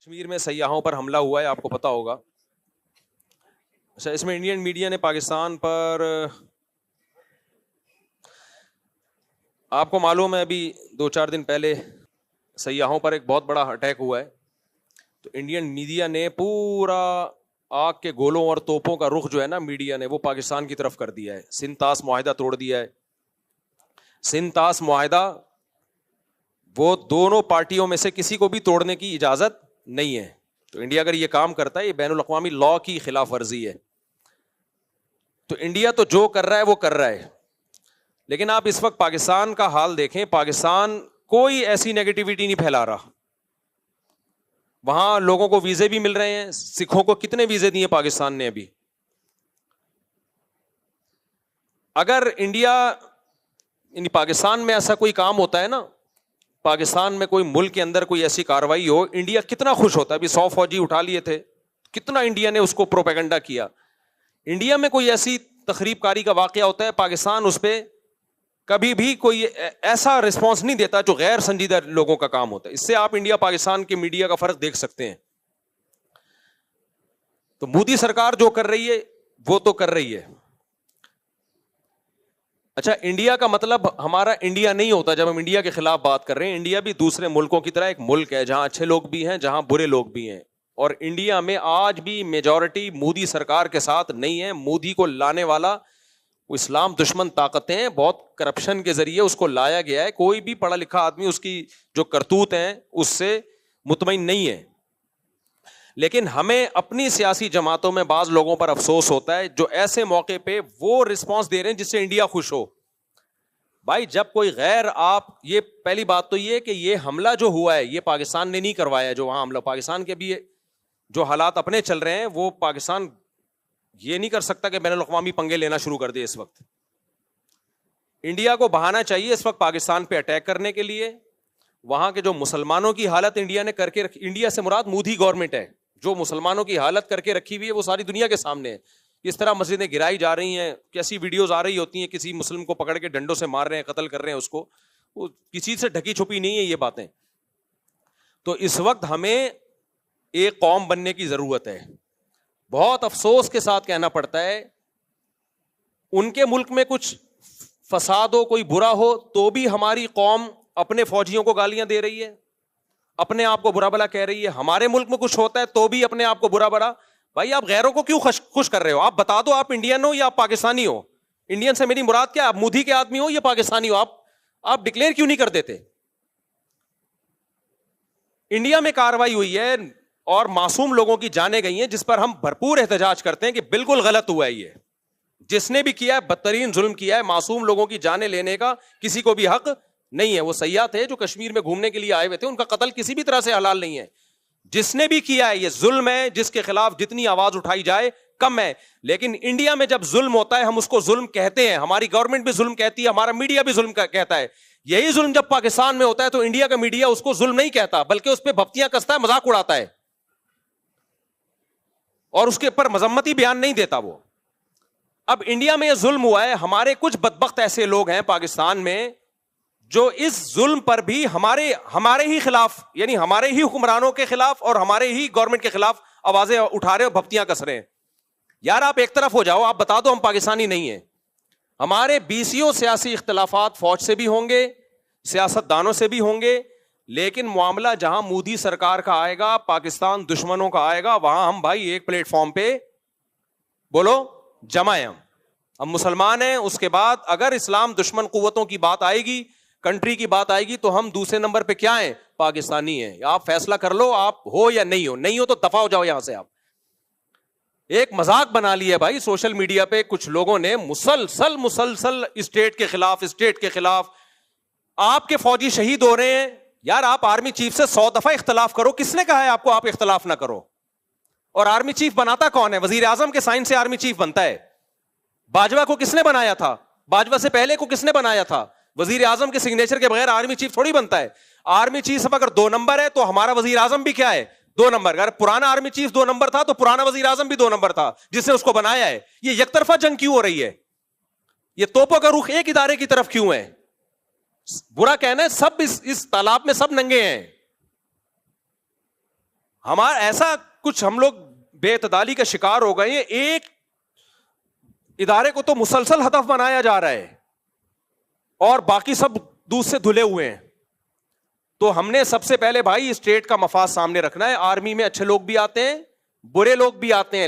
کشمیر میں سیاحوں پر حملہ ہوا ہے، آپ کو پتا ہوگا. اچھا، اس میں انڈین میڈیا نے پاکستان پر، آپ کو معلوم ہے ابھی 2-4 دن پہلے سیاحوں پر ایک بہت بڑا اٹیک ہوا ہے، تو انڈین میڈیا نے پورا آگ کے گولوں اور توپوں کا رخ جو ہے نا میڈیا نے وہ پاکستان کی طرف کر دیا ہے. سنتاس معاہدہ توڑ دیا ہے. سنتاس معاہدہ وہ دونوں پارٹیوں میں سے کسی کو بھی توڑنے کی اجازت نہیں ہے. تو انڈیا اگر یہ کام کرتا ہے یہ بین الاقوامی لاء کی خلاف ورزی ہے. تو انڈیا تو جو کر رہا ہے وہ کر رہا ہے، لیکن آپ اس وقت پاکستان کا حال دیکھیں. پاکستان کوئی ایسی نیگیٹیوٹی نہیں پھیلا رہا. وہاں لوگوں کو ویزے بھی مل رہے ہیں. سکھوں کو کتنے ویزے دیے پاکستان نے ابھی. اگر انڈیا یعنی پاکستان میں ایسا کوئی کام ہوتا ہے نا، پاکستان میں کوئی ملک کے اندر کوئی ایسی کاروائی ہو، انڈیا کتنا خوش ہوتا ہے. ابھی 100 فوجی اٹھا لیے تھے، کتنا انڈیا نے اس کو پروپیگنڈا کیا. انڈیا میں کوئی ایسی تخریب کاری کا واقعہ ہوتا ہے، پاکستان اس پہ کبھی بھی کوئی ایسا رسپانس نہیں دیتا جو غیر سنجیدہ لوگوں کا کام ہوتا ہے. اس سے آپ انڈیا پاکستان کے میڈیا کا فرق دیکھ سکتے ہیں. تو مودی سرکار جو کر رہی ہے وہ تو کر رہی ہے. اچھا، انڈیا کا مطلب ہمارا انڈیا نہیں ہوتا جب ہم انڈیا کے خلاف بات کر رہے ہیں. انڈیا بھی دوسرے ملکوں کی طرح ایک ملک ہے جہاں اچھے لوگ بھی ہیں، جہاں برے لوگ بھی ہیں. اور انڈیا میں آج بھی میجورٹی مودی سرکار کے ساتھ نہیں ہے. مودی کو لانے والا وہ اسلام دشمن طاقتیں ہیں، بہت کرپشن کے ذریعے اس کو لایا گیا ہے. کوئی بھی پڑھا لکھا آدمی اس کی جو کرتوت ہیں اس سے مطمئن نہیں ہے. لیکن ہمیں اپنی سیاسی جماعتوں میں بعض لوگوں پر افسوس ہوتا ہے جو ایسے موقع پہ وہ رسپانس دے رہے ہیں جس سے انڈیا خوش ہو. بھائی جب کوئی غیر، آپ یہ پہلی بات تو یہ کہ یہ حملہ جو ہوا ہے یہ پاکستان نے نہیں کروایا. جو وہاں حملہ پاکستان کے بھی جو حالات اپنے چل رہے ہیں وہ پاکستان یہ نہیں کر سکتا کہ بین الاقوامی پنگے لینا شروع کر دے. اس وقت انڈیا کو بہانا چاہیے اس وقت پاکستان پہ اٹیک کرنے کے لیے. وہاں کے جو مسلمانوں کی حالت انڈیا نے کر کے رکھی، انڈیا سے مراد مودی گورنمنٹ ہے، جو مسلمانوں کی حالت کر کے رکھی ہوئی ہے وہ ساری دنیا کے سامنے ہے. اس طرح مسجدیں گرائی جا رہی ہیں، کیسی ویڈیوز آ رہی ہوتی ہیں، کسی مسلم کو پکڑ کے ڈنڈوں سے مار رہے ہیں، قتل کر رہے ہیں اس کو. وہ کسی سے ڈھکی چھپی نہیں ہے یہ باتیں. تو اس وقت ہمیں ایک قوم بننے کی ضرورت ہے. بہت افسوس کے ساتھ کہنا پڑتا ہے ان کے ملک میں کچھ فساد ہو، کوئی برا ہو، تو بھی ہماری قوم اپنے فوجیوں کو گالیاں دے رہی ہے، اپنے آپ کو برا بھلا کہہ رہی ہے. ہمارے ملک میں کچھ ہوتا ہے تو بھی اپنے آپ کو برا بھلا. بھائی آپ غیروں کو کیوں خوش کر رہے ہو؟ آپ بتا دو آپ انڈین ہو یا آپ پاکستانی ہو. انڈین سے میری مراد کیا؟ آپ مودی کے آدمی ہو یا پاکستانی ہو؟ آپ ڈکلیئر کیوں نہیں کر دیتے؟ انڈیا میں کاروائی ہوئی ہے اور معصوم لوگوں کی جانیں گئی ہیں جس پر ہم بھرپور احتجاج کرتے ہیں کہ بالکل غلط ہوا ہے. یہ جس نے بھی کیا ہے بدترین ظلم کیا ہے. معصوم لوگوں کی جانیں لینے کا کسی کو بھی حق نہیں ہے. وہ سیاح تھے جو کشمیر میں گھومنے کے لیے آئے ہوئے تھے، ان کا قتل کسی بھی طرح سے حلال نہیں ہے. جس نے بھی کیا ہے یہ ظلم ہے، جس کے خلاف جتنی آواز اٹھائی جائے کم ہے. لیکن انڈیا میں جب ظلم ہوتا ہے ہم اس کو ظلم کہتے ہیں، ہماری گورنمنٹ بھی ظلم کہتی ہے، ہمارا میڈیا بھی ظلم کہتا ہے. یہی ظلم جب پاکستان میں ہوتا ہے تو انڈیا کا میڈیا اس کو ظلم نہیں کہتا بلکہ اس پہ بھپتیاں کستا ہے، مذاق اڑاتا ہے اور اس کے اوپر مذمتی بیان نہیں دیتا وہ. اب انڈیا میں یہ ظلم ہوا ہے، ہمارے کچھ بدبخت ایسے لوگ ہیں پاکستان میں جو اس ظلم پر بھی ہمارے ہی خلاف، یعنی ہمارے ہی حکمرانوں کے خلاف اور ہمارے ہی گورنمنٹ کے خلاف آوازیں اٹھا رہے اور بھپتیاں کس رہے ہیں. یار آپ ایک طرف ہو جاؤ، آپ بتا دو ہم پاکستانی نہیں ہیں. ہمارے بیسیوں سیاسی اختلافات فوج سے بھی ہوں گے، سیاست دانوں سے بھی ہوں گے، لیکن معاملہ جہاں مودی سرکار کا آئے گا، پاکستان دشمنوں کا آئے گا، وہاں ہم بھائی ایک پلیٹ فارم پہ بولو جمع ہیں. ہم مسلمان ہیں. اس کے بعد اگر اسلام دشمن قوتوں کی بات آئے گی، کنٹری کی بات آئے گی، تو ہم دوسرے نمبر پہ کیا ہیں؟ پاکستانی ہیں. آپ فیصلہ کر لو آپ ہو یا نہیں ہو. نہیں ہو تو دفع ہو جاؤ یہاں سے. آپ ایک مذاق بنا لیا بھائی سوشل میڈیا پہ کچھ لوگوں نے مسلسل اسٹیٹ کے خلاف. آپ کے فوجی شہید ہو رہے ہیں. یار آپ آرمی چیف سے 100 دفعہ اختلاف کرو. کس نے کہا ہے آپ کو آپ اختلاف نہ کرو؟ اور آرمی چیف بناتا کون ہے؟ وزیر اعظم کے سائن سے آرمی چیف بنتا ہے. باجوہ کو کس نے بنایا تھا؟ باجوہ سے پہلے کو کس نے بنایا تھا؟ وزیر اعظم کے سگنیچر کے بغیر آرمی چیف تھوڑی بنتا ہے. آرمی چیف اگر 2 نمبر ہے تو ہمارا وزیر اعظم بھی کیا ہے؟ 2 نمبر. اگر پرانا آرمی چیف 2 نمبر تھا تو پرانا وزیر اعظم بھی 2 نمبر تھا جس نے اس کو بنایا ہے. یہ یک طرفہ جنگ کیوں ہو رہی ہے؟ یہ توپوں کا رخ ایک ادارے کی طرف کیوں ہے؟ برا کہنا ہے سب اس تالاب میں سب ننگے ہیں. ہمارا ایسا کچھ ہم لوگ بے اعتدالی کا شکار ہو گئے ہیں. ایک ادارے کو تو مسلسل ہدف بنایا جا رہا ہے اور باقی سب دودھ سے دھلے ہوئے ہیں. تو ہم نے سب سے پہلے بھائی اسٹیٹ کا مفاد سامنے رکھنا ہے. آرمی میں اچھے لوگ بھی آتے ہیں, برے لوگ بھی آتے ہیں.